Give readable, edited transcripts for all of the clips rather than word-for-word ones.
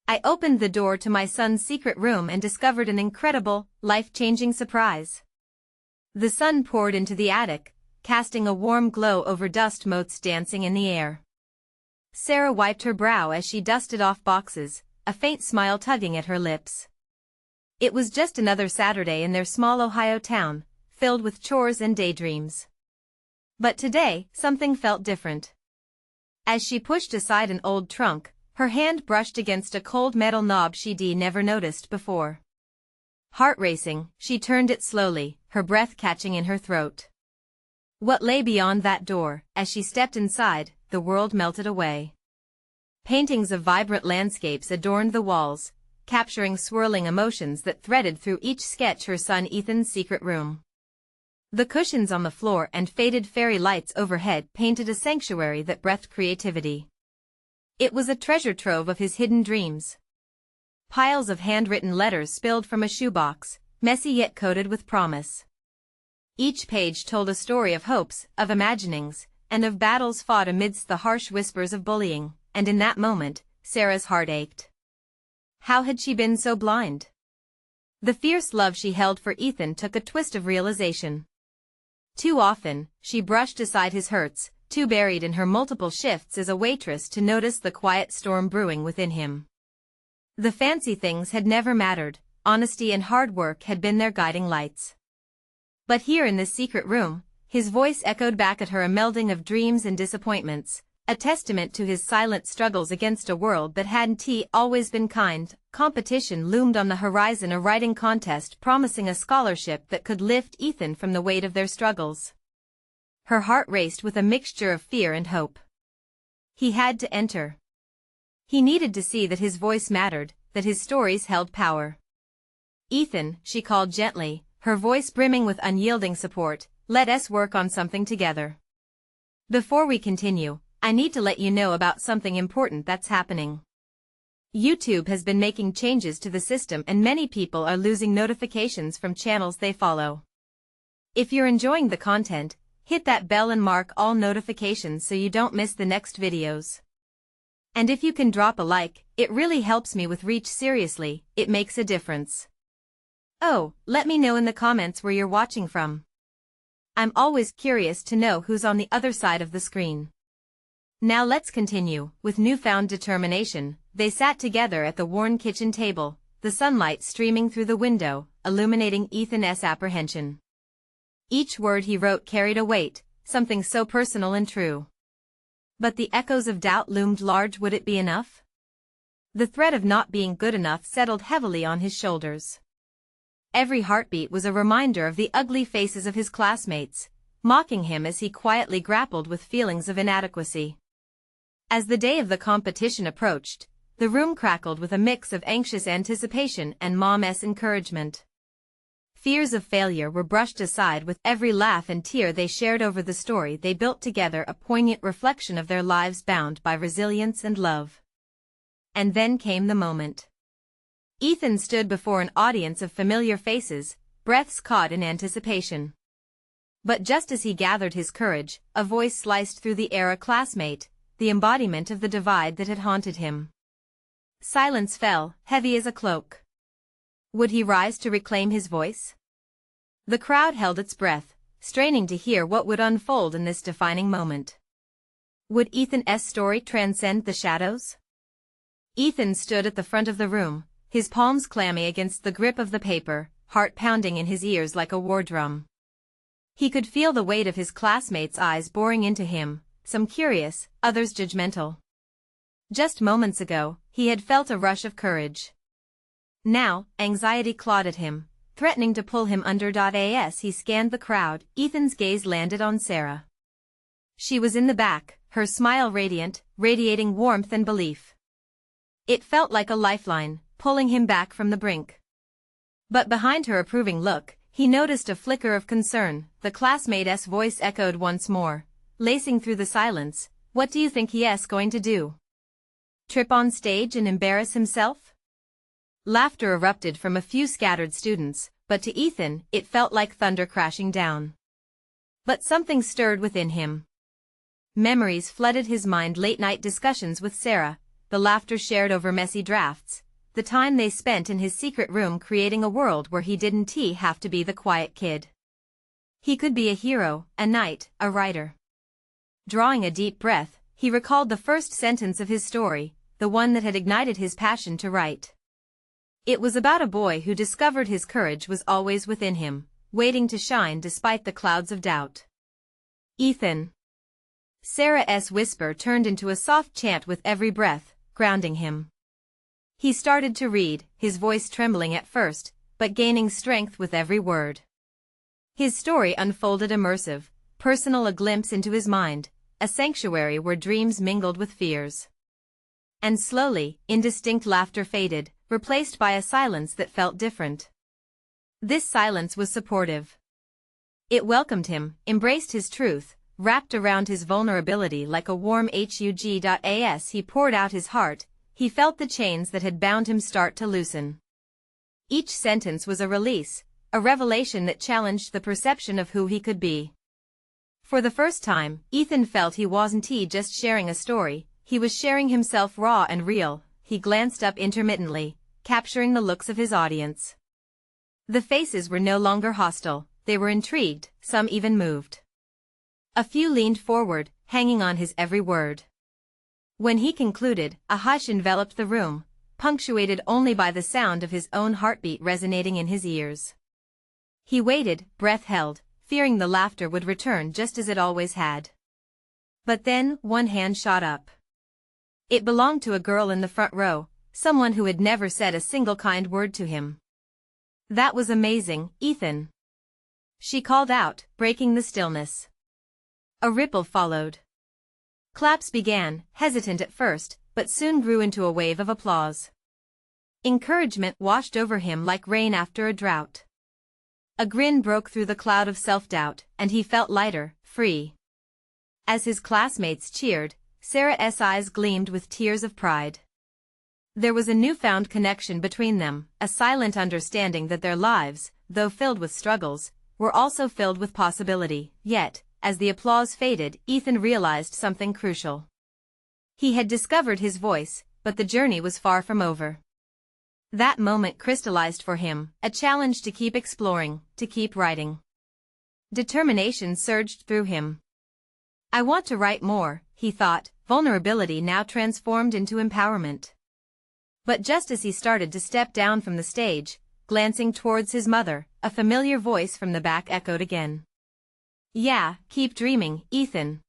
I opened the door to my son's secret room and discovered an incredible, life-changing surprise. The sun poured into the attic, casting a warm glow over dust motes dancing in the air. Sarah wiped her brow as she dusted off boxes, a faint smile tugging at her lips. It was just another Saturday in their small Ohio town, filled with chores and daydreams. But today, something felt different. As she pushed aside an old trunk, her hand brushed against a cold metal knob she'd never noticed before. Heart racing, she turned it slowly, her breath catching in her throat. What lay beyond that door? As she stepped inside, the world melted away. Paintings of vibrant landscapes adorned the walls, capturing swirling emotions that threaded through each sketch. Her son Ethan's secret room. The cushions on the floor and faded fairy lights overhead painted a sanctuary that breathed creativity. It was a treasure trove of his hidden dreams. Piles of handwritten letters spilled from a shoebox, messy yet coated with promise. Each page told a story of hopes, of imaginings, and of battles fought amidst the harsh whispers of bullying, and in that moment, Sarah's heart ached. How had she been so blind? The fierce love she held for Ethan took a twist of realization. Too often, she brushed aside his hurts, too buried in her multiple shifts as a waitress to notice the quiet storm brewing within him. The fancy things had never mattered, honesty and hard work had been their guiding lights. But here in this secret room, his voice echoed back at her, a melding of dreams and disappointments, a testament to his silent struggles against a world that hadn't always been kind. Competition loomed on the horizon, a writing contest promising a scholarship that could lift Ethan from the weight of their struggles. Her heart raced with a mixture of fear and hope. He had to enter. He needed to see that his voice mattered, that his stories held power. Ethan, she called gently, her voice brimming with unyielding support, let us work on something together. Before we continue, I need to let you know about something important that's happening. YouTube has been making changes to the system and many people are losing notifications from channels they follow. If you're enjoying the content, hit that bell and mark all notifications so you don't miss the next videos. And if you can drop a like, it really helps me with reach. Seriously, it makes a difference. Oh, let me know in the comments where you're watching from. I'm always curious to know who's on the other side of the screen. Now let's continue. With newfound determination, they sat together at the worn kitchen table, the sunlight streaming through the window, illuminating Ethan's apprehension. Each word he wrote carried a weight, something so personal and true. But the echoes of doubt loomed large. Would it be enough? The threat of not being good enough settled heavily on his shoulders. Every heartbeat was a reminder of the ugly faces of his classmates, mocking him as he quietly grappled with feelings of inadequacy. As the day of the competition approached, the room crackled with a mix of anxious anticipation and mom's encouragement. Fears of failure were brushed aside with every laugh and tear they shared over the story they built together, a poignant reflection of their lives bound by resilience and love. And then came the moment. Ethan stood before an audience of familiar faces, breaths caught in anticipation. But just as he gathered his courage, a voice sliced through the air, a classmate, the embodiment of the divide that had haunted him. Silence fell, heavy as a cloak. Would he rise to reclaim his voice? The crowd held its breath, straining to hear what would unfold in this defining moment. Would Ethan's story transcend the shadows? Ethan stood at the front of the room, his palms clammy against the grip of the paper, heart pounding in his ears like a war drum. He could feel the weight of his classmates' eyes boring into him, some curious, others judgmental. Just moments ago, he had felt a rush of courage. Now, anxiety clawed at him, threatening to pull him under. As he scanned the crowd, Ethan's gaze landed on Sarah. She was in the back, her smile radiant, radiating warmth and belief. It felt like a lifeline, pulling him back from the brink. But behind her approving look, he noticed a flicker of concern. The classmate's voice echoed once more, lacing through the silence. What do you think he's going to do? Trip on stage and embarrass himself? Laughter erupted from a few scattered students, but to Ethan, it felt like thunder crashing down. But something stirred within him. Memories flooded his mind, late-night discussions with Sarah, the laughter shared over messy drafts, the time they spent in his secret room creating a world where he didn't have to be the quiet kid. He could be a hero, a knight, a writer. Drawing a deep breath, he recalled the first sentence of his story, the one that had ignited his passion to write. It was about a boy who discovered his courage was always within him, waiting to shine despite the clouds of doubt. Ethan. Sarah's whisper turned into a soft chant with every breath, grounding him. He started to read, his voice trembling at first, but gaining strength with every word. His story unfolded immersive, personal, a glimpse into his mind, a sanctuary where dreams mingled with fears. And slowly, indistinct laughter faded, replaced by a silence that felt different. This silence was supportive. It welcomed him, embraced his truth, wrapped around his vulnerability like a warm hug. As he poured out his heart, he felt the chains that had bound him start to loosen. Each sentence was a release, a revelation that challenged the perception of who he could be. For the first time, Ethan felt he wasn't just sharing a story, he was sharing himself raw and real. He glanced up intermittently, capturing the looks of his audience. The faces were no longer hostile, they were intrigued, some even moved. A few leaned forward, hanging on his every word. When he concluded, a hush enveloped the room, punctuated only by the sound of his own heartbeat resonating in his ears. He waited, breath held, fearing the laughter would return just as it always had. But then, one hand shot up. It belonged to a girl in the front row, someone who had never said a single kind word to him. "That was amazing, Ethan," she called out, breaking the stillness. A ripple followed. Claps began, hesitant at first, but soon grew into a wave of applause. Encouragement washed over him like rain after a drought. A grin broke through the cloud of self-doubt, and he felt lighter, free. As his classmates cheered, Sarah's eyes gleamed with tears of pride. There was a newfound connection between them, a silent understanding that their lives, though filled with struggles, were also filled with possibility. Yet, as the applause faded, Ethan realized something crucial. He had discovered his voice, but the journey was far from over. That moment crystallized for him, a challenge to keep exploring, to keep writing. Determination surged through him. "I want to write more," he thought, vulnerability now transformed into empowerment. But just as he started to step down from the stage, glancing towards his mother, a familiar voice from the back echoed again. "Yeah, keep dreaming, Ethan.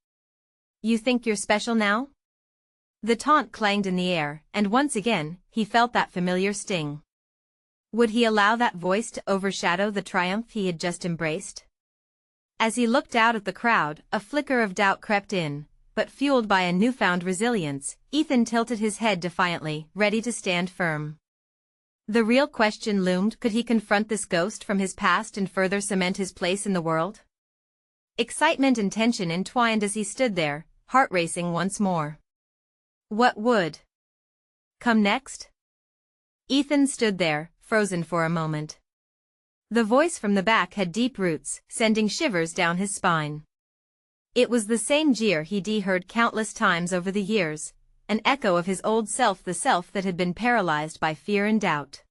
You think you're special now?" The taunt clanged in the air, and once again, he felt that familiar sting. Would he allow that voice to overshadow the triumph he had just embraced? As he looked out at the crowd, a flicker of doubt crept in, but fueled by a newfound resilience, Ethan tilted his head defiantly, ready to stand firm. The real question loomed: could he confront this ghost from his past and further cement his place in the world? Excitement and tension entwined as he stood there, heart racing once more. What would come next? Ethan stood there, frozen for a moment. The voice from the back had deep roots, sending shivers down his spine. It was the same jeer he'd heard countless times over the years, an echo of his old self, the self that had been paralyzed by fear and doubt.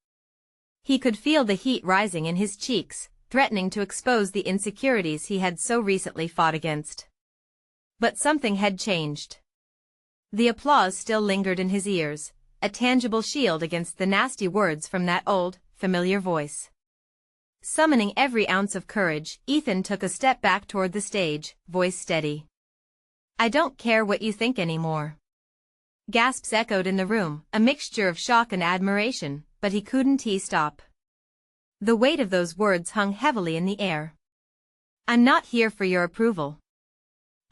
He could feel the heat rising in his cheeks, threatening to expose the insecurities he had so recently fought against. But something had changed. The applause still lingered in his ears, a tangible shield against the nasty words from that old, familiar voice. Summoning every ounce of courage, Ethan took a step back toward the stage, voice steady. "I don't care what you think anymore." Gasps echoed in the room, a mixture of shock and admiration, but he couldn't stop. The weight of those words hung heavily in the air. "I'm not here for your approval.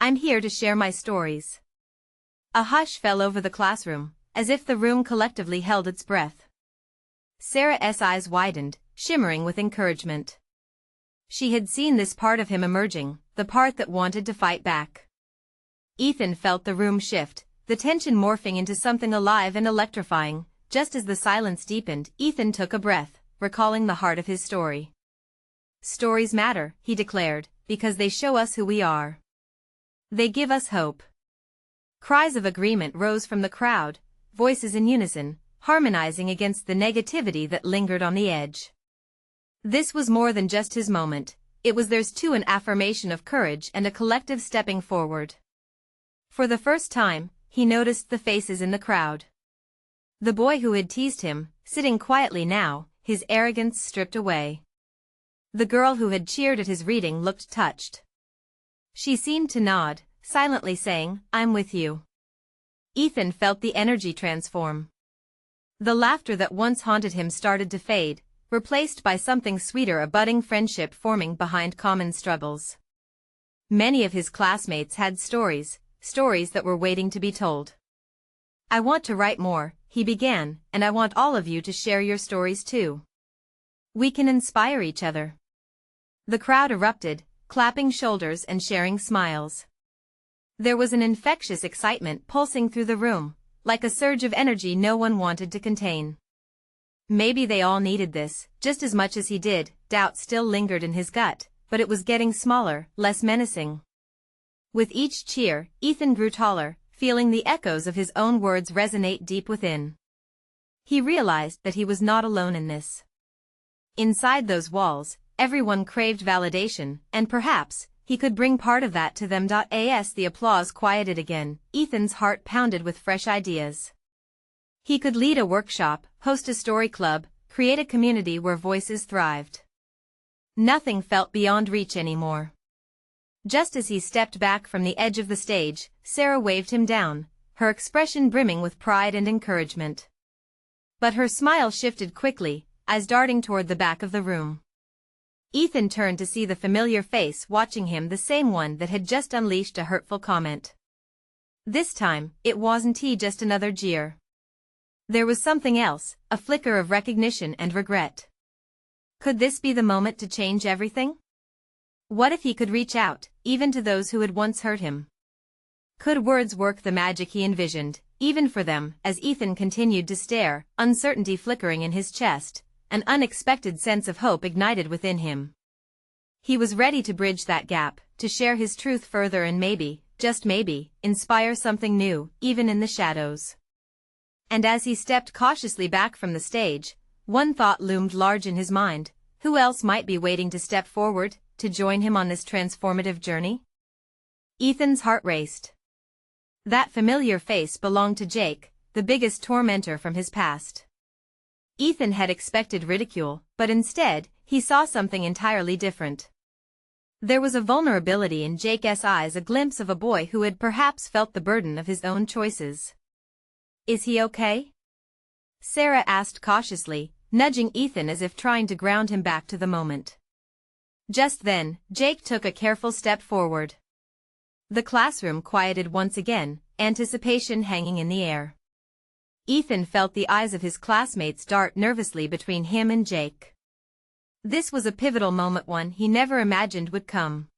I'm here to share my stories." A hush fell over the classroom, as if the room collectively held its breath. Sarah's eyes widened, shimmering with encouragement. She had seen this part of him emerging, the part that wanted to fight back. Ethan felt the room shift, the tension morphing into something alive and electrifying. Just as the silence deepened, Ethan took a breath, recalling the heart of his story. "Stories matter," he declared, "because they show us who we are. They give us hope." Cries of agreement rose from the crowd, voices in unison, harmonizing against the negativity that lingered on the edge. This was more than just his moment, it was theirs too, an affirmation of courage and a collective stepping forward. For the first time, he noticed the faces in the crowd. The boy who had teased him, sitting quietly now, his arrogance stripped away. The girl who had cheered at his reading looked touched. She seemed to nod, silently saying, "I'm with you." Ethan felt the energy transform. The laughter that once haunted him started to fade, replaced by something sweeter, a budding friendship forming behind common struggles. Many of his classmates had stories that were waiting to be told. "I want to write more," he began, "and I want all of you to share your stories too. We can inspire each other." The crowd erupted, clapping shoulders and sharing smiles. There was an infectious excitement pulsing through the room, like a surge of energy no one wanted to contain. Maybe they all needed this, just as much as he did. Doubt still lingered in his gut, but it was getting smaller, less menacing. With each cheer, Ethan grew taller, feeling the echoes of his own words resonate deep within. He realized that he was not alone in this. Inside those walls, everyone craved validation, and perhaps he could bring part of that to them. As the applause quieted again, Ethan's heart pounded with fresh ideas. He could lead a workshop, host a story club, create a community where voices thrived. Nothing felt beyond reach anymore. Just as he stepped back from the edge of the stage, Sarah waved him down, her expression brimming with pride and encouragement. But her smile shifted quickly, eyes darting toward the back of the room. Ethan turned to see the familiar face watching him, the same one that had just unleashed a hurtful comment. This time, it wasn't just another jeer. There was something else, a flicker of recognition and regret. Could this be the moment to change everything? What if he could reach out, even to those who had once hurt him? Could words work the magic he envisioned, even for them? As Ethan continued to stare, uncertainty flickering in his chest, an unexpected sense of hope ignited within him. He was ready to bridge that gap, to share his truth further and maybe, just maybe, inspire something new, even in the shadows. And as he stepped cautiously back from the stage, one thought loomed large in his mind: who else might be waiting to step forward, to join him on this transformative journey? Ethan's heart raced. That familiar face belonged to Jake, the biggest tormentor from his past. Ethan had expected ridicule, but instead, he saw something entirely different. There was a vulnerability in Jake's eyes, a glimpse of a boy who had perhaps felt the burden of his own choices. "Is he okay?" Sarah asked cautiously, nudging Ethan as if trying to ground him back to the moment. Just then, Jake took a careful step forward. The classroom quieted once again, anticipation hanging in the air. Ethan felt the eyes of his classmates dart nervously between him and Jake. This was a pivotal moment, one he never imagined would come.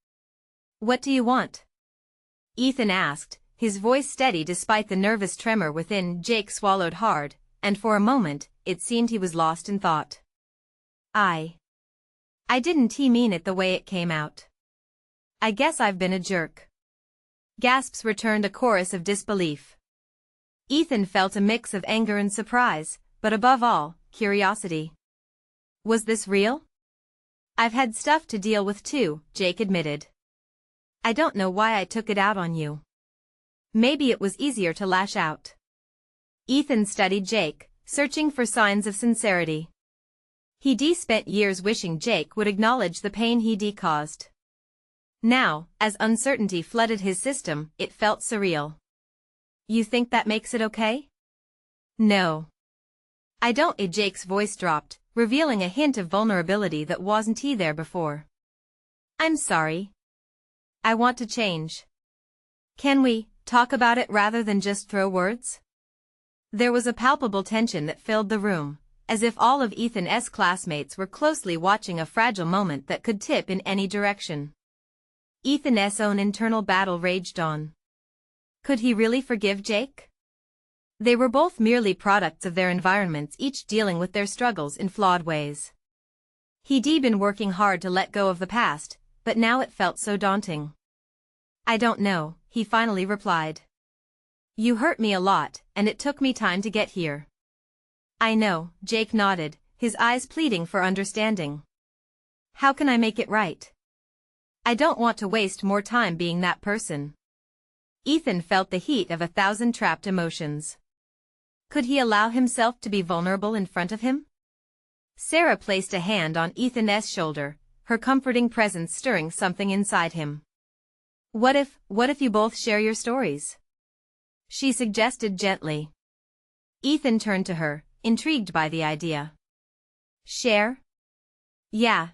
"What do you want?" Ethan asked, his voice steady despite the nervous tremor within. Jake swallowed hard, and for a moment, it seemed he was lost in thought. I didn't mean it the way it came out. I guess I've been a jerk." Gasps returned, a chorus of disbelief. Ethan felt a mix of anger and surprise, but above all, curiosity. Was this real? "I've had stuff to deal with too," Jake admitted. "I don't know why I took it out on you. Maybe it was easier to lash out." Ethan studied Jake, searching for signs of sincerity. He'd spent years wishing Jake would acknowledge the pain he'd caused. Now, as uncertainty flooded his system, it felt surreal. "You think that makes it okay?" "No. I don't." Jake's voice dropped, revealing a hint of vulnerability that wasn't there before. "I'm sorry. I want to change. Can we talk about it rather than just throw words?" There was a palpable tension that filled the room, as if all of Ethan's classmates were closely watching a fragile moment that could tip in any direction. Ethan's own internal battle raged on. Could he really forgive Jake? They were both merely products of their environments, each dealing with their struggles in flawed ways. He'd been working hard to let go of the past, but now it felt so daunting. "I don't know," he finally replied. You hurt me a lot, and it took me time to get here. I know, Jake nodded, his eyes pleading for understanding. How can I make it right? I don't want to waste more time being that person. Ethan felt the heat of 1,000 trapped emotions. Could he allow himself to be vulnerable in front of him? Sarah placed a hand on Ethan's shoulder, her comforting presence stirring something inside him. What if you both share your stories? She suggested gently. Ethan turned to her, intrigued by the idea. Share? Yeah,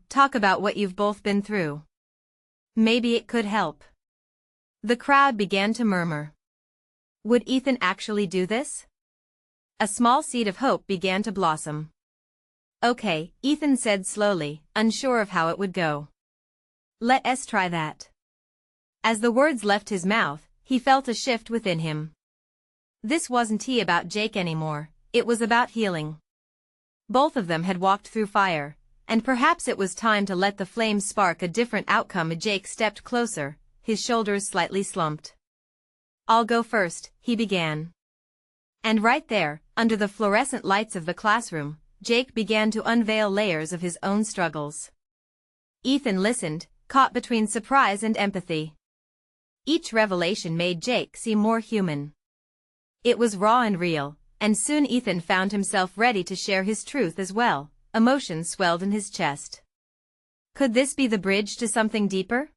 talk about what you've both been through. Maybe it could help. The crowd began to murmur. Would Ethan actually do this? A small seed of hope began to blossom. Okay, Ethan said slowly, unsure of how it would go. Let us try that. As the words left his mouth, he felt a shift within him. This wasn't about Jake anymore, it was about healing. Both of them had walked through fire, and perhaps it was time to let the flames spark a different outcome. Jake stepped closer, his shoulders slightly slumped. I'll go first, he began. And right there, under the fluorescent lights of the classroom, Jake began to unveil layers of his own struggles. Ethan listened, caught between surprise and empathy. Each revelation made Jake seem more human. It was raw and real, and soon Ethan found himself ready to share his truth as well. Emotions swelled in his chest. Could this be the bridge to something deeper?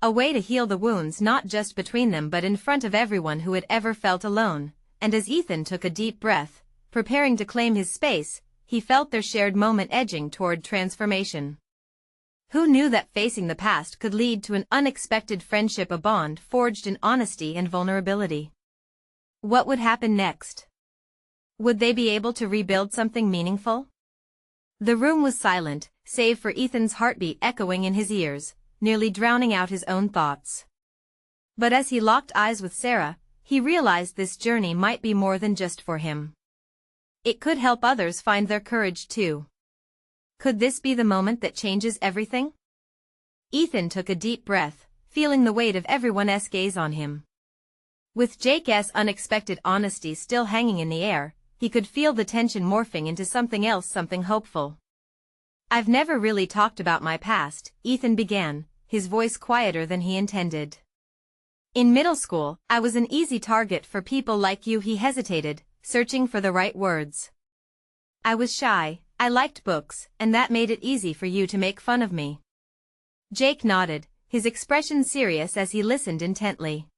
A way to heal the wounds not just between them but in front of everyone who had ever felt alone, and as Ethan took a deep breath, preparing to claim his space, he felt their shared moment edging toward transformation. Who knew that facing the past could lead to an unexpected friendship, a bond forged in honesty and vulnerability? What would happen next? Would they be able to rebuild something meaningful? The room was silent, save for Ethan's heartbeat echoing in his ears, nearly drowning out his own thoughts. But as he locked eyes with Sarah, he realized this journey might be more than just for him. It could help others find their courage too. Could this be the moment that changes everything? Ethan took a deep breath, feeling the weight of everyone's gaze on him. With Jake's unexpected honesty still hanging in the air, he could feel the tension morphing into something else, something hopeful. I've never really talked about my past, Ethan began, his voice quieter than he intended. In middle school, I was an easy target for people like you. He hesitated, searching for the right words. I was shy, I liked books, and that made it easy for you to make fun of me. Jake nodded, his expression serious as he listened intently.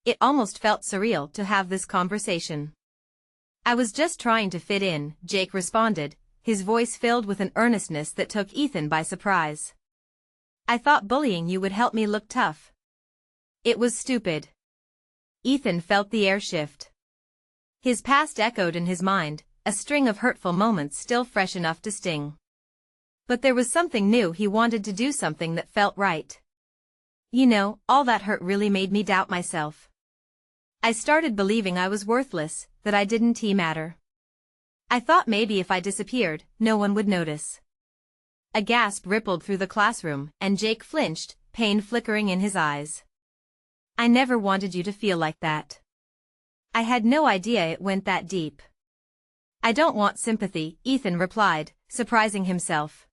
It almost felt surreal to have this conversation. I was just trying to fit in, Jake responded, his voice filled with an earnestness that took Ethan by surprise. I thought bullying you would help me look tough. It was stupid. Ethan felt the air shift. His past echoed in his mind, a string of hurtful moments still fresh enough to sting. But there was something new. He wanted to do something that felt right. All that hurt really made me doubt myself. I started believing I was worthless, that I didn't matter. I thought maybe if I disappeared, no one would notice. A gasp rippled through the classroom, and Jake flinched, pain flickering in his eyes. I never wanted you to feel like that. I had no idea it went that deep. I don't want sympathy, Ethan replied, surprising himself.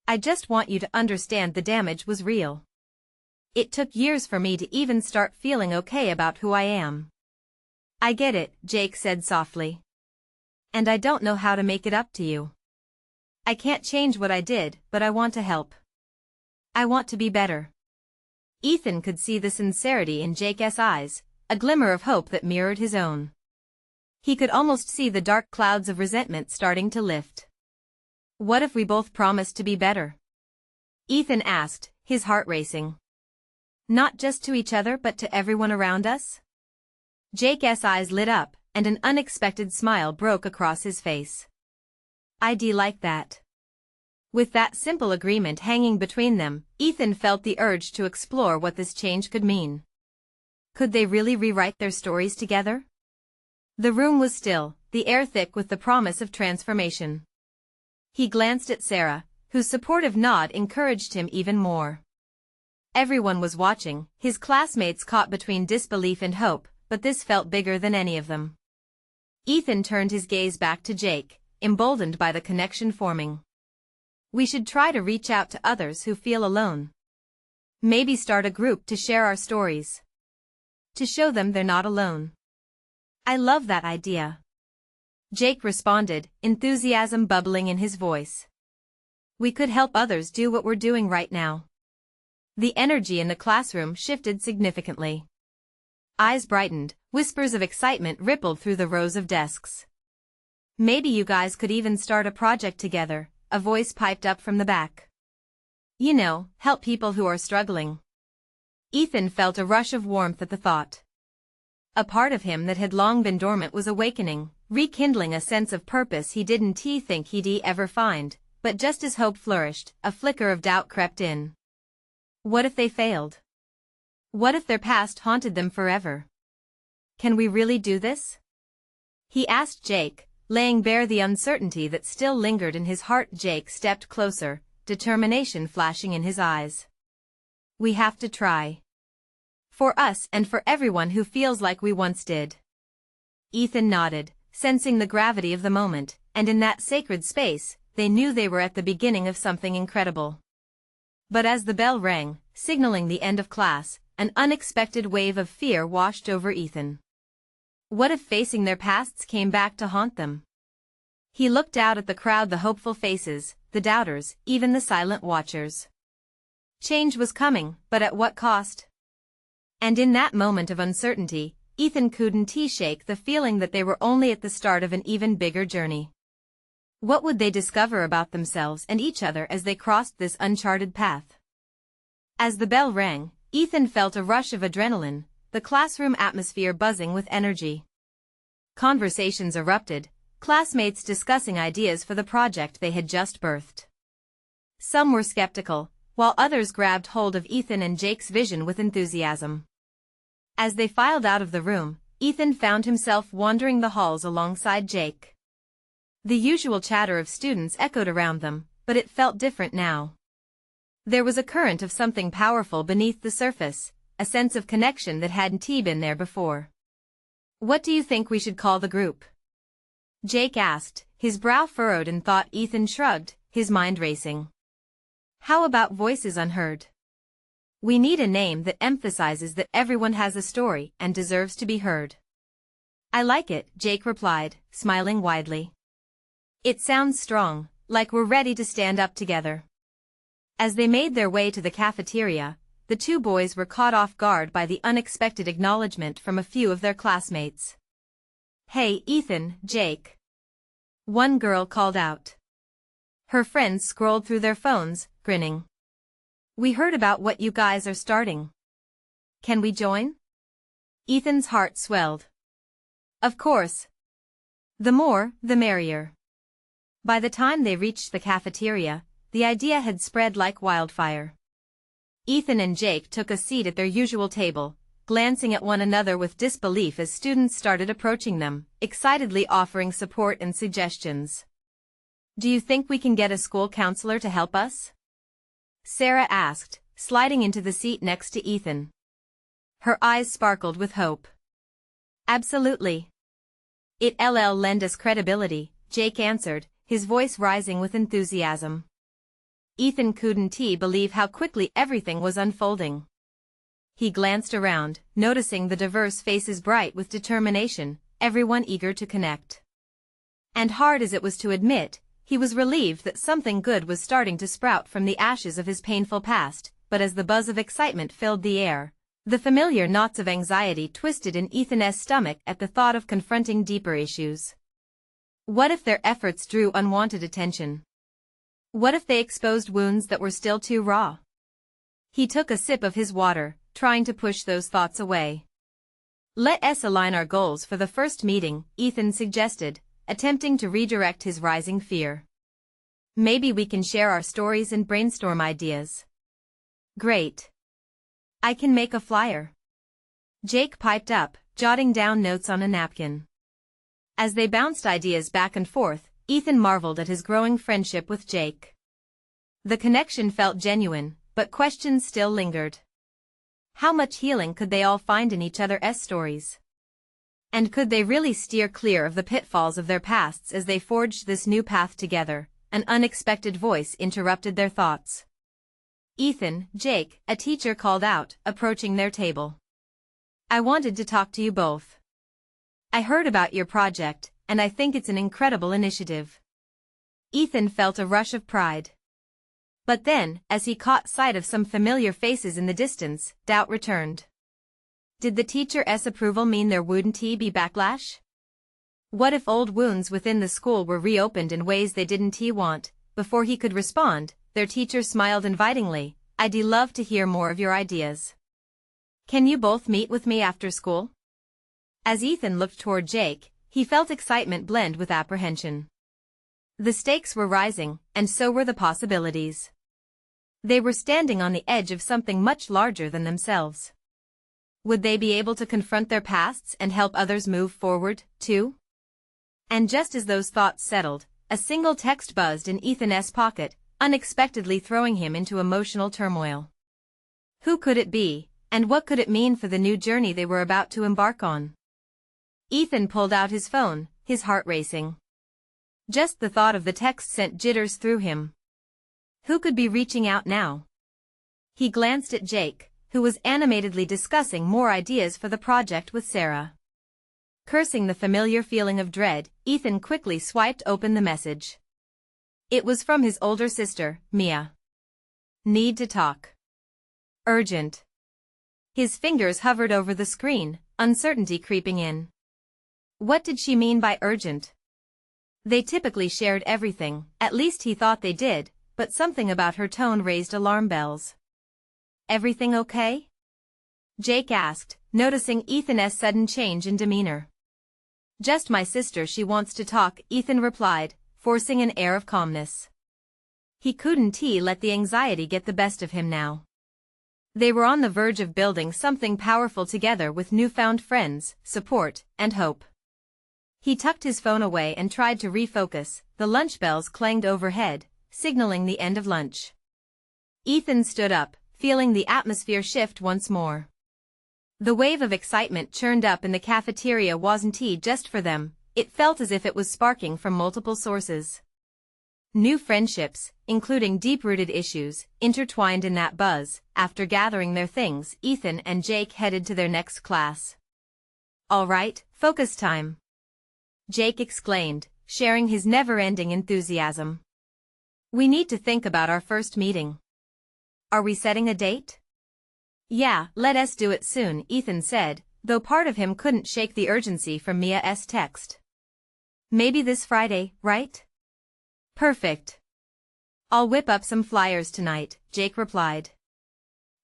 I just want you to understand the damage was real. It took years for me to even start feeling okay about who I am. I get it, Jake said softly. And I don't know how to make it up to you. I can't change what I did, but I want to help. I want to be better. Ethan could see the sincerity in Jake's eyes, a glimmer of hope that mirrored his own. He could almost see the dark clouds of resentment starting to lift. What if we both promised to be better? Ethan asked, his heart racing. Not just to each other but to everyone around us? Jake's eyes lit up, and an unexpected smile broke across his face. I'd like that. With that simple agreement hanging between them, Ethan felt the urge to explore what this change could mean. Could they really rewrite their stories together? The room was still, the air thick with the promise of transformation. He glanced at Sarah, whose supportive nod encouraged him even more. Everyone was watching, his classmates caught between disbelief and hope, but this felt bigger than any of them. Ethan turned his gaze back to Jake, emboldened by the connection forming. We should try to reach out to others who feel alone. Maybe start a group to share our stories. To show them they're not alone. I love that idea. Jake responded, enthusiasm bubbling in his voice. We could help others do what we're doing right now. The energy in the classroom shifted significantly. Eyes brightened, whispers of excitement rippled through the rows of desks. Maybe you guys could even start a project together, a voice piped up from the back. You know, help people who are struggling. Ethan felt a rush of warmth at the thought. A part of him that had long been dormant was awakening, rekindling a sense of purpose he didn't think he'd ever find, but just as hope flourished, a flicker of doubt crept in. What if they failed? What if their past haunted them forever? Can we really do this? He asked Jake, laying bare the uncertainty that still lingered in his heart. Jake stepped closer, determination flashing in his eyes. We have to try. For us and for everyone who feels like we once did. Ethan nodded, sensing the gravity of the moment, and in that sacred space, they knew they were at the beginning of something incredible. But as the bell rang, signaling the end of class, an unexpected wave of fear washed over Ethan. What if facing their pasts came back to haunt them? He looked out at the crowd, the hopeful faces, the doubters, even the silent watchers. Change was coming, but at what cost? And in that moment of uncertainty, Ethan couldn't shake the feeling that they were only at the start of an even bigger journey. What would they discover about themselves and each other as they crossed this uncharted path? As the bell rang, Ethan felt a rush of adrenaline, the classroom atmosphere buzzing with energy. Conversations erupted, classmates discussing ideas for the project they had just birthed. Some were skeptical, while others grabbed hold of Ethan and Jake's vision with enthusiasm. As they filed out of the room, Ethan found himself wandering the halls alongside Jake. The usual chatter of students echoed around them, but it felt different now. There was a current of something powerful beneath the surface, a sense of connection that hadn't been there before. What do you think we should call the group? Jake asked, his brow furrowed in thought. Ethan shrugged, his mind racing. How about Voices Unheard? We need a name that emphasizes that everyone has a story and deserves to be heard. I like it, Jake replied, smiling widely. It sounds strong, like we're ready to stand up together. As they made their way to the cafeteria, the two boys were caught off guard by the unexpected acknowledgement from a few of their classmates. Hey, Ethan, Jake. One girl called out. Her friends scrolled through their phones, grinning. We heard about what you guys are starting. Can we join? Ethan's heart swelled. Of course. The more, the merrier. By the time they reached the cafeteria, the idea had spread like wildfire. Ethan and Jake took a seat at their usual table, glancing at one another with disbelief as students started approaching them, excitedly offering support and suggestions. Do you think we can get a school counselor to help us? Sarah asked, sliding into the seat next to Ethan. Her eyes sparkled with hope. Absolutely. It'll lend us credibility, Jake answered, his voice rising with enthusiasm. Ethan couldn't believe how quickly everything was unfolding. He glanced around, noticing the diverse faces bright with determination, everyone eager to connect. And hard as it was to admit, he was relieved that something good was starting to sprout from the ashes of his painful past, but as the buzz of excitement filled the air, the familiar knots of anxiety twisted in Ethan's stomach at the thought of confronting deeper issues. What if their efforts drew unwanted attention? What if they exposed wounds that were still too raw? He took a sip of his water, trying to push those thoughts away. Let's align our goals for the first meeting, Ethan suggested, attempting to redirect his rising fear. Maybe we can share our stories and brainstorm ideas. Great. I can make a flyer. Jake piped up, jotting down notes on a napkin. As they bounced ideas back and forth, Ethan marveled at his growing friendship with Jake. The connection felt genuine, but questions still lingered. How much healing could they all find in each other's stories? And could they really steer clear of the pitfalls of their pasts as they forged this new path together? An unexpected voice interrupted their thoughts. "Ethan, Jake," a teacher called out, approaching their table. "I wanted to talk to you both. I heard about your project, and I think it's an incredible initiative." Ethan felt a rush of pride. But then, as he caught sight of some familiar faces in the distance, doubt returned. Did the teacher's approval mean there wouldn't be backlash? What if old wounds within the school were reopened in ways they didn't want? Before he could respond, their teacher smiled invitingly. "I'd love to hear more of your ideas. Can you both meet with me after school?" As Ethan looked toward Jake, he felt excitement blend with apprehension. The stakes were rising, and so were the possibilities. They were standing on the edge of something much larger than themselves. Would they be able to confront their pasts and help others move forward, too? And just as those thoughts settled, a single text buzzed in Ethan's pocket, unexpectedly throwing him into emotional turmoil. Who could it be, and what could it mean for the new journey they were about to embark on? Ethan pulled out his phone, his heart racing. Just the thought of the text sent jitters through him. Who could be reaching out now? He glanced at Jake, who was animatedly discussing more ideas for the project with Sarah. Cursing the familiar feeling of dread, Ethan quickly swiped open the message. It was from his older sister, Mia. "Need to talk. Urgent." His fingers hovered over the screen, uncertainty creeping in. What did she mean by urgent? They typically shared everything, at least he thought they did, but something about her tone raised alarm bells. "Everything okay?" Jake asked, noticing Ethan's sudden change in demeanor. "Just my sister, she wants to talk," Ethan replied, forcing an air of calmness. He couldn't let the anxiety get the best of him now. They were on the verge of building something powerful together with newfound friends, support, and hope. He tucked his phone away and tried to refocus. The lunch bells clanged overhead, signaling the end of lunch. Ethan stood up, feeling the atmosphere shift once more. The wave of excitement churned up in the cafeteria wasn't just for them, it felt as if it was sparking from multiple sources. New friendships, including deep-rooted issues, intertwined in that buzz. After gathering their things, Ethan and Jake headed to their next class. "All right, focus time," Jake exclaimed, sharing his never-ending enthusiasm. "We need to think about our first meeting. Are we setting a date?" "Yeah, let us do it soon," Ethan said, though part of him couldn't shake the urgency from Mia's text. "Maybe this Friday, right?" "Perfect. I'll whip up some flyers tonight," Jake replied.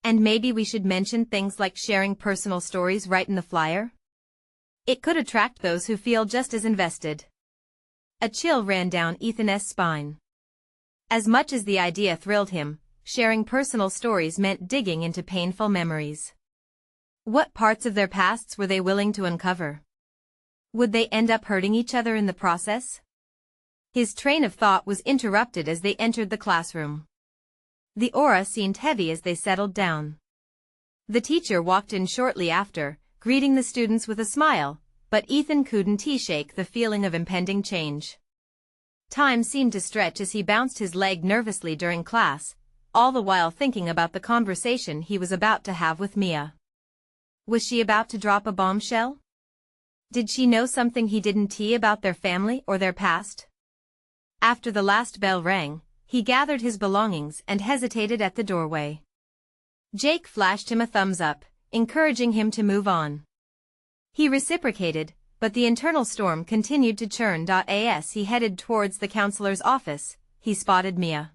"And maybe we should mention things like sharing personal stories right in the flyer? It could attract those who feel just as invested." A chill ran down Ethan's spine. As much as the idea thrilled him, sharing personal stories meant digging into painful memories. What parts of their pasts were they willing to uncover? Would they end up hurting each other in the process? His train of thought was interrupted as they entered the classroom. The aura seemed heavy as they settled down. The teacher walked in shortly after, greeting the students with a smile, but Ethan couldn't shake the feeling of impending change. Time seemed to stretch as he bounced his leg nervously during class, all the while thinking about the conversation he was about to have with Mia. Was she about to drop a bombshell? Did she know something he didn't about their family or their past? After the last bell rang, he gathered his belongings and hesitated at the doorway. Jake flashed him a thumbs up, encouraging him to move on. He reciprocated, but the internal storm continued to churn. As he headed towards the counselor's office, he spotted Mia.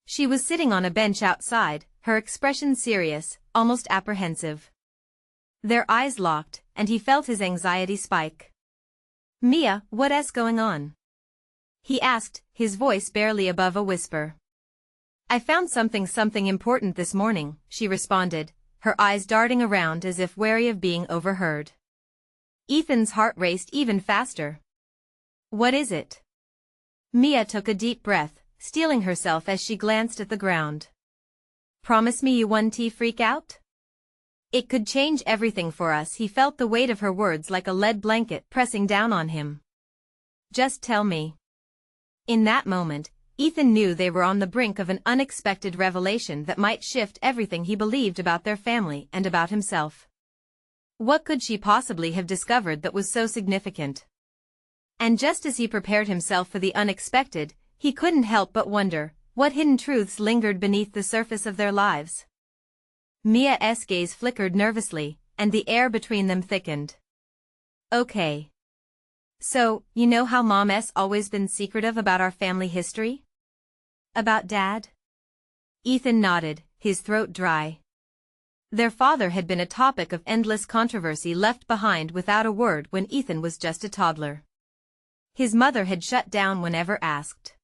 She was sitting on a bench outside, her expression serious, almost apprehensive. Their eyes locked, and he felt his anxiety spike. "Mia, what's going on?" he asked, his voice barely above a whisper. "I found something important this morning," she responded, her eyes darting around as if wary of being overheard. Ethan's heart raced even faster. "What is it?" Mia took a deep breath, steeling herself as she glanced at the ground. "Promise me you won't freak out?" It could change everything for us. He felt the weight of her words like a lead blanket pressing down on him. Just tell me. In that moment, Ethan knew they were on the brink of an unexpected revelation that might shift everything he believed about their family and about himself. What could she possibly have discovered that was so significant? And just as he prepared himself for the unexpected, he couldn't help but wonder, what hidden truths lingered beneath the surface of their lives? Mia's gaze flickered nervously, and the air between them thickened. Okay. So, you know how Mom's always been secretive about our family history? About Dad? Ethan nodded, his throat dry. Their father had been a topic of endless controversy, left behind without a word when Ethan was just a toddler. His mother had shut down whenever asked.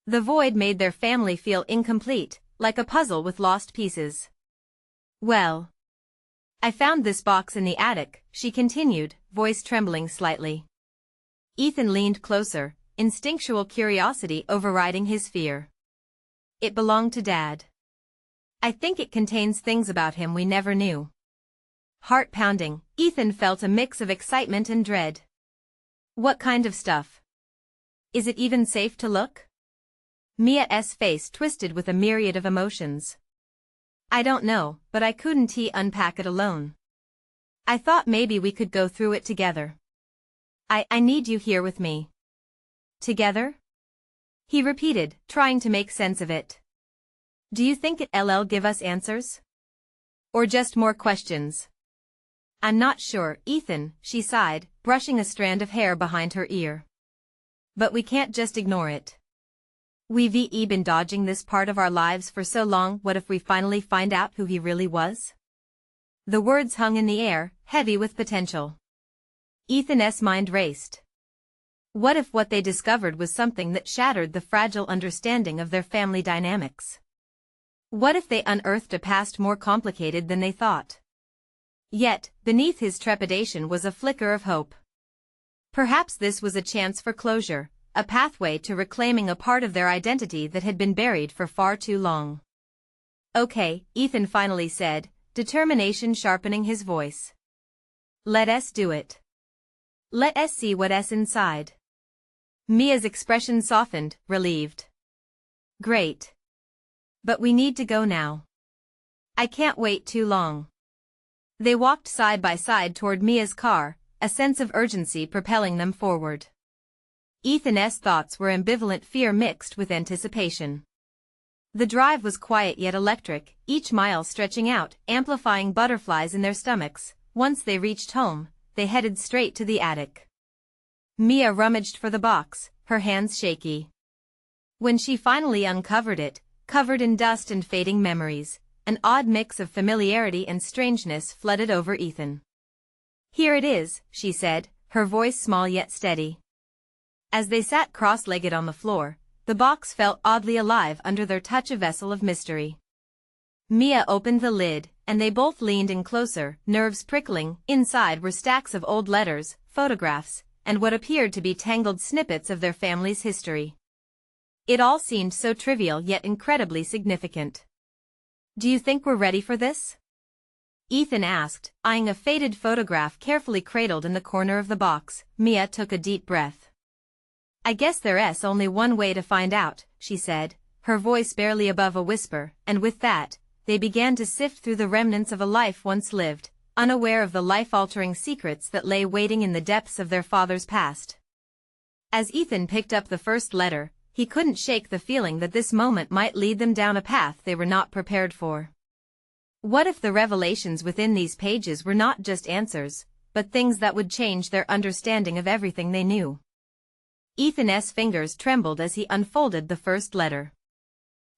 The void made their family feel incomplete, like a puzzle with lost pieces. Well, I found this box in the attic, she continued, voice trembling slightly. Ethan leaned closer, instinctual curiosity overriding his fear. It belonged to Dad. I think it contains things about him we never knew. Heart pounding, Ethan felt a mix of excitement and dread. What kind of stuff? Is it even safe to look? Mia's face twisted with a myriad of emotions. I don't know, but I couldn't unpack it alone. I thought maybe we could go through it together. I need you here with me. Together? He repeated, trying to make sense of it. Do you think it'll give us answers? Or just more questions? I'm not sure, Ethan, she sighed, brushing a strand of hair behind her ear. But we can't just ignore it. We've been dodging this part of our lives for so long. What if we finally find out who he really was? The words hung in the air, heavy with potential. Ethan's mind raced. What if what they discovered was something that shattered the fragile understanding of their family dynamics? What if they unearthed a past more complicated than they thought? Yet, beneath his trepidation was a flicker of hope. Perhaps this was a chance for closure, a pathway to reclaiming a part of their identity that had been buried for far too long. Okay, Ethan finally said, determination sharpening his voice. Let us do it. Let us see what's inside. Mia's expression softened, relieved. Great. But we need to go now. I can't wait too long. They walked side by side toward Mia's car, a sense of urgency propelling them forward. Ethan's thoughts were ambivalent, fear mixed with anticipation. The drive was quiet yet electric, each mile stretching out, amplifying butterflies in their stomachs. Once they reached home, they headed straight to the attic. Mia rummaged for the box, her hands shaky. When she finally uncovered it, covered in dust and fading memories, an odd mix of familiarity and strangeness flooded over Ethan. Here it is, she said, her voice small yet steady. As they sat cross-legged on the floor, the box felt oddly alive under their touch, a vessel of mystery. Mia opened the lid, and they both leaned in closer, nerves prickling. Inside were stacks of old letters, photographs, and what appeared to be tangled snippets of their family's history. It all seemed so trivial yet incredibly significant. Do you think we're ready for this? Ethan asked, eyeing a faded photograph carefully cradled in the corner of the box. Mia took a deep breath. I guess there's only one way to find out, she said, her voice barely above a whisper, and with that, they began to sift through the remnants of a life once lived, unaware of the life-altering secrets that lay waiting in the depths of their father's past. As Ethan picked up the first letter, he couldn't shake the feeling that this moment might lead them down a path they were not prepared for. What if the revelations within these pages were not just answers, but things that would change their understanding of everything they knew? Ethan's fingers trembled as he unfolded the first letter.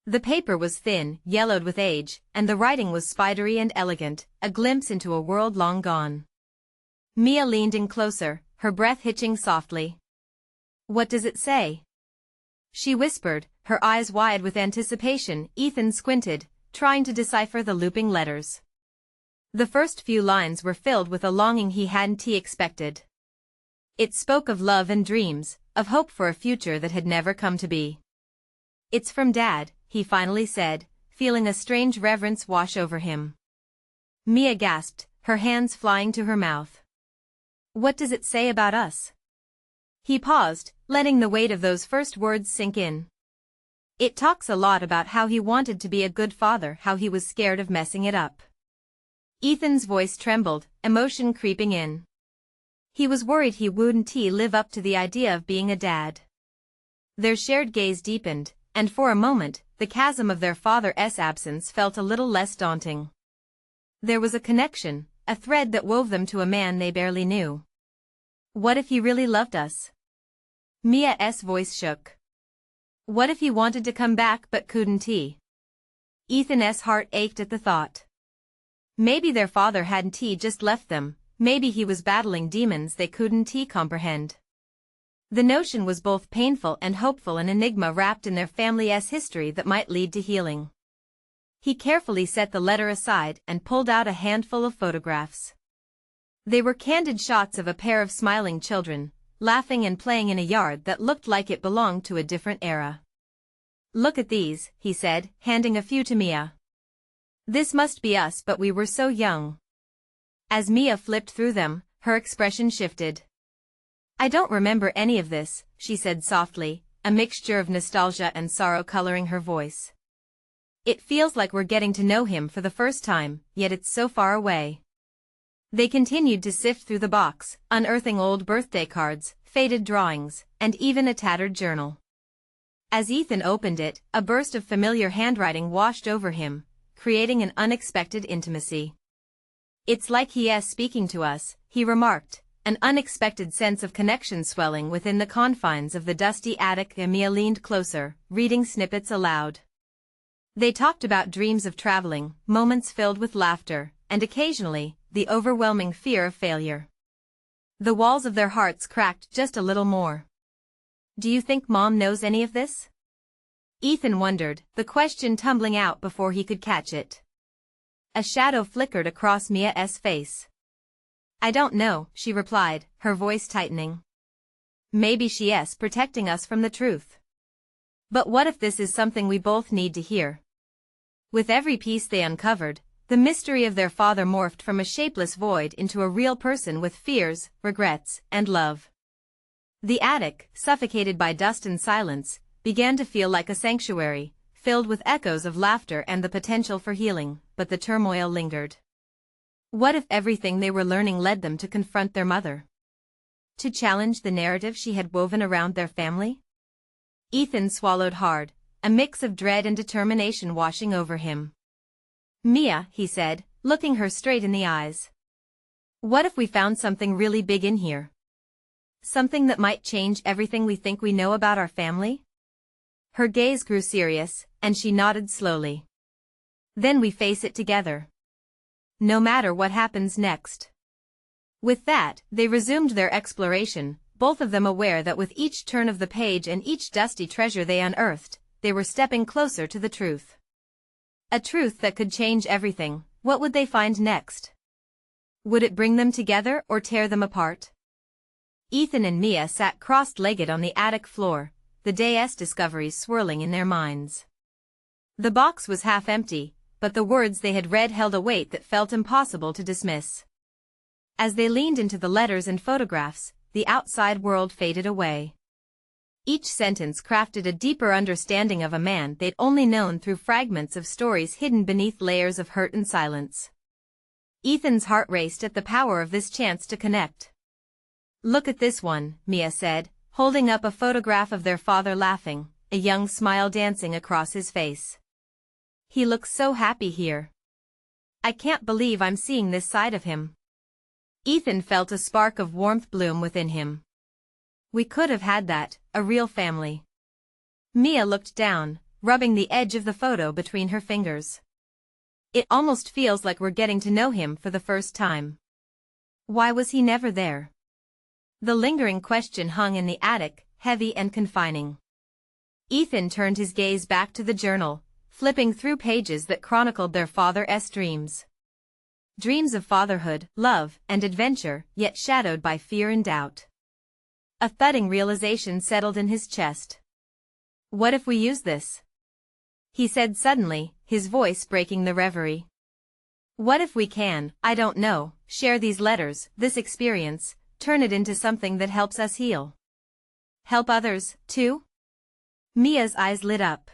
The paper was thin, yellowed with age, and the writing was spidery and elegant, a glimpse into a world long gone. Mia leaned in closer, her breath hitching softly. What does it say? She whispered, her eyes wide with anticipation. Ethan squinted, trying to decipher the looping letters. The first few lines were filled with a longing he hadn't expected. It spoke of love and dreams, of hope for a future that had never come to be. It's from Dad, he finally said, feeling a strange reverence wash over him. Mia gasped, her hands flying to her mouth. What does it say about us? He paused, letting the weight of those first words sink in. It talks a lot about how he wanted to be a good father, how he was scared of messing it up. Ethan's voice trembled, emotion creeping in. He was worried he wouldn't live up to the idea of being a dad. Their shared gaze deepened, and for a moment, the chasm of their father's absence felt a little less daunting. There was a connection, a thread that wove them to a man they barely knew. What if he really loved us? Mia's voice shook. What if he wanted to come back but couldn't? Ethan's heart ached at the thought. Maybe their father hadn't just left them, maybe he was battling demons they couldn't comprehend. The notion was both painful and hopeful, an enigma wrapped in their family's history that might lead to healing. He carefully set the letter aside and pulled out a handful of photographs. They were candid shots of a pair of smiling children, laughing and playing in a yard that looked like it belonged to a different era. Look at these, he said, handing a few to Mia. This must be us, but we were so young. As Mia flipped through them, her expression shifted. I don't remember any of this, she said softly, a mixture of nostalgia and sorrow coloring her voice. It feels like we're getting to know him for the first time, yet it's so far away. They continued to sift through the box, unearthing old birthday cards, faded drawings, and even a tattered journal. As Ethan opened it, a burst of familiar handwriting washed over him, creating an unexpected intimacy. It's like he is speaking to us, he remarked, an unexpected sense of connection swelling within the confines of the dusty attic. Mia leaned closer, reading snippets aloud. They talked about dreams of traveling, moments filled with laughter, and occasionally, the overwhelming fear of failure. The walls of their hearts cracked just a little more. Do you think Mom knows any of this? Ethan wondered, the question tumbling out before he could catch it. A shadow flickered across Mia's face. I don't know, she replied, her voice tightening. Maybe she is protecting us from the truth. But what if this is something we both need to hear? With every piece they uncovered, the mystery of their father morphed from a shapeless void into a real person with fears, regrets, and love. The attic, suffocated by dust and silence, began to feel like a sanctuary, filled with echoes of laughter and the potential for healing, but the turmoil lingered. What if everything they were learning led them to confront their mother? To challenge the narrative she had woven around their family? Ethan swallowed hard, a mix of dread and determination washing over him. Mia, he said, looking her straight in the eyes. What if we found something really big in here? Something that might change everything we think we know about our family? Her gaze grew serious, and she nodded slowly. Then we face it together. No matter what happens next. With that, they resumed their exploration, both of them aware that with each turn of the page and each dusty treasure they unearthed, they were stepping closer to the truth. A truth that could change everything. What would they find next? Would it bring them together or tear them apart? Ethan and Mia sat cross-legged on the attic floor, the day's discoveries swirling in their minds. The box was half empty, but the words they had read held a weight that felt impossible to dismiss. As they leaned into the letters and photographs, the outside world faded away. Each sentence crafted a deeper understanding of a man they'd only known through fragments of stories hidden beneath layers of hurt and silence. Ethan's heart raced at the power of this chance to connect. Look at this one, Mia said, holding up a photograph of their father laughing, a young smile dancing across his face. He looks so happy here. I can't believe I'm seeing this side of him. Ethan felt a spark of warmth bloom within him. We could have had that, a real family. Mia looked down, rubbing the edge of the photo between her fingers. It almost feels like we're getting to know him for the first time. Why was he never there? The lingering question hung in the attic, heavy and confining. Ethan turned his gaze back to the journal, flipping through pages that chronicled their father's dreams. Dreams of fatherhood, love, and adventure, yet shadowed by fear and doubt. A thudding realization settled in his chest. What if we use this? He said suddenly, his voice breaking the reverie. What if we can, I don't know, share these letters, this experience, turn it into something that helps us heal? Help others, too? Mia's eyes lit up.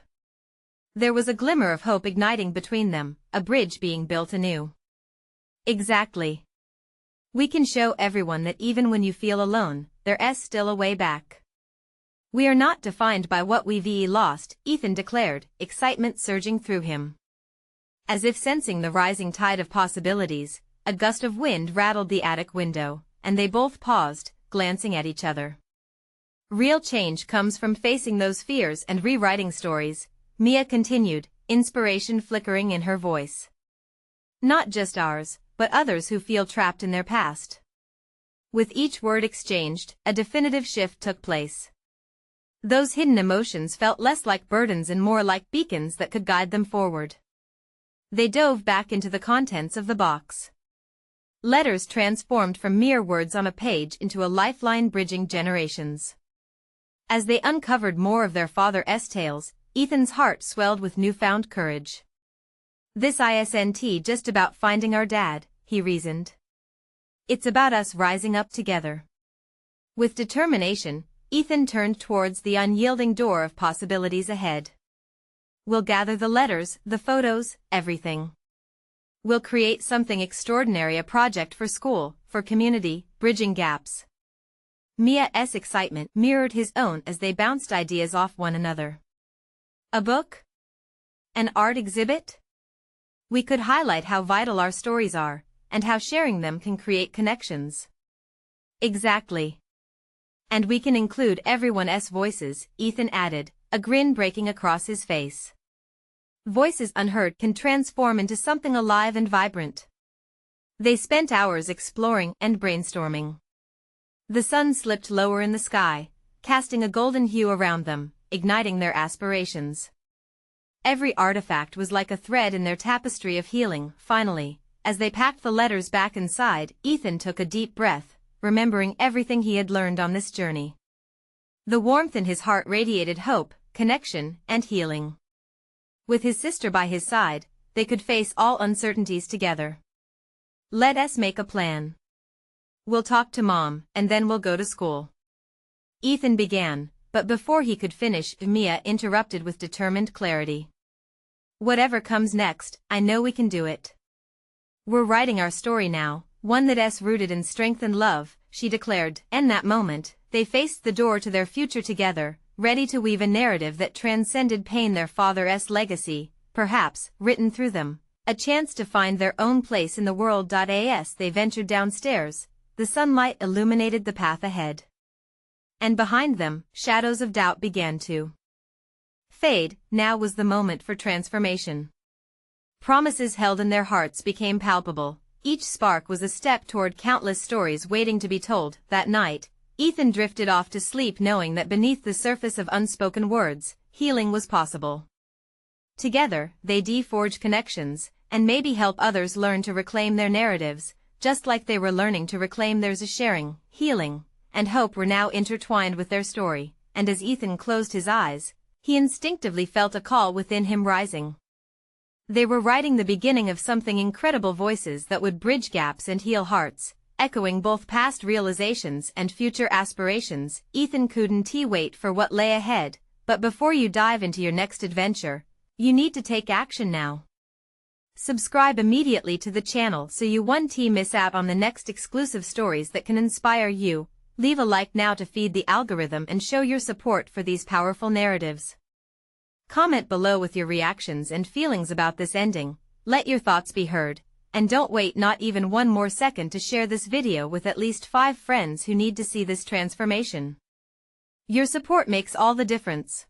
There was a glimmer of hope igniting between them, a bridge being built anew. Exactly. We can show everyone that even when you feel alone, there's still a way back. We are not defined by what we've lost, Ethan declared, excitement surging through him. As if sensing the rising tide of possibilities, a gust of wind rattled the attic window, and they both paused, glancing at each other. Real change comes from facing those fears and rewriting stories, Mia continued, inspiration flickering in her voice. Not just ours, but others who feel trapped in their past. With each word exchanged, a definitive shift took place. Those hidden emotions felt less like burdens and more like beacons that could guide them forward. They dove back into the contents of the box. Letters transformed from mere words on a page into a lifeline bridging generations. As they uncovered more of their father's tales, Ethan's heart swelled with newfound courage. This isn't just about finding our dad, he reasoned. It's about us rising up together. With determination, Ethan turned towards the unyielding door of possibilities ahead. We'll gather the letters, the photos, everything. We'll create something extraordinary, a project for school, for community, bridging gaps. Mia's excitement mirrored his own as they bounced ideas off one another. A book? An art exhibit? We could highlight how vital our stories are, and how sharing them can create connections. Exactly. And we can include everyone's voices, Ethan added, a grin breaking across his face. Voices unheard can transform into something alive and vibrant. They spent hours exploring and brainstorming. The sun slipped lower in the sky, casting a golden hue around them, igniting their aspirations. Every artifact was like a thread in their tapestry of healing. Finally, as they packed the letters back inside, Ethan took a deep breath, remembering everything he had learned on this journey. The warmth in his heart radiated hope, connection, and healing. With his sister by his side, they could face all uncertainties together. Let us make a plan. We'll talk to Mom, and then we'll go to school. Ethan began, but before he could finish, Mia interrupted with determined clarity. Whatever comes next, I know we can do it. We're writing our story now, one that's rooted in strength and love, she declared, and that moment, they faced the door to their future together, ready to weave a narrative that transcended pain, their father's legacy, perhaps, written through them, a chance to find their own place in the world. As they ventured downstairs, the sunlight illuminated the path ahead. And behind them, shadows of doubt began to fade. Now was the moment for transformation. Promises held in their hearts became palpable. Each spark was a step toward countless stories waiting to be told. That night, Ethan drifted off to sleep knowing that beneath the surface of unspoken words, healing was possible. Together, they forged connections, and maybe help others learn to reclaim their narratives, just like they were learning to reclaim theirs. Sharing, healing, and hope were now intertwined with their story, and as Ethan closed his eyes, he instinctively felt a call within him rising. They were writing the beginning of something incredible, voices that would bridge gaps and heal hearts, echoing both past realizations and future aspirations. Ethan couldn't wait for what lay ahead, but before you dive into your next adventure, you need to take action now. Subscribe immediately to the channel so you won't miss out on the next exclusive stories that can inspire you. Leave a like now to feed the algorithm and show your support for these powerful narratives. Comment below with your reactions and feelings about this ending, let your thoughts be heard, and don't wait not even one more second to share this video with at least 5 friends who need to see this transformation. Your support makes all the difference.